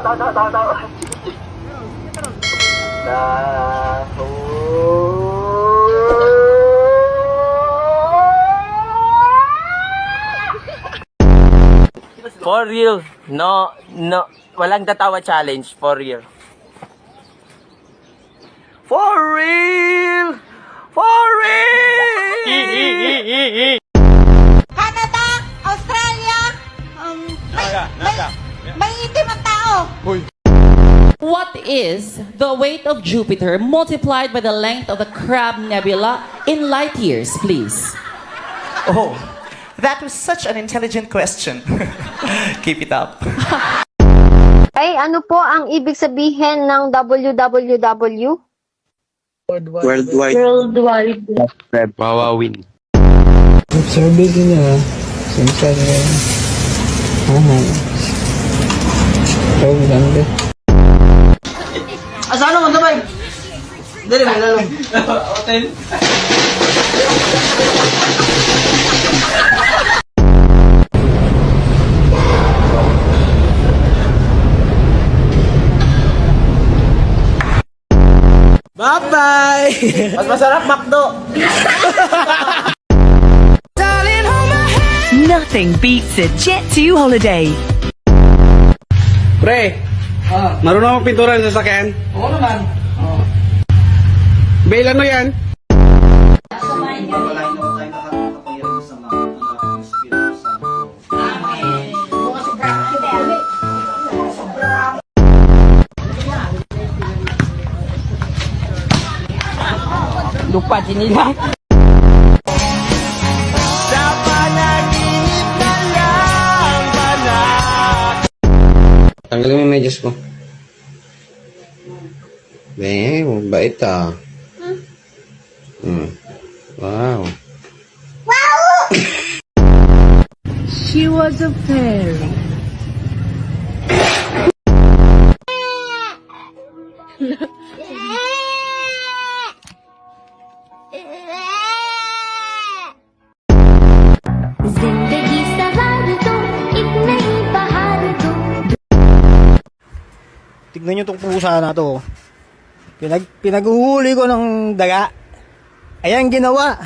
For real. No. Walang tatawa challenge. For real. For real! For real! Canada, Australia, may itim ang tao. What is the weight of Jupiter multiplied by the length of the Crab Nebula in light years, please? Oh, that was such an intelligent question. Keep it up. Ay, ano po ang ibig sabihin ng www? Worldwide. Wawawin. Sabi ko na, simple na. Tawag lang din. Asano mo sabay? Dali mo lalong. Hotel. Bye-bye! Mas masarap McDo! Nothing beats a Jet2 holiday. Pre, marunong akong pintura sa sasakyan? Oo naman. Bail ano yan? Lupa nila. Tanggalin mo yung medyas ko. Bait ah. Wow. She was a fairy. जिंदगी सवार दो एक नई बहार दो. Tignan nyo itong pusa na to. Pinaghuhuli ko ng daga. Ayan ginawa.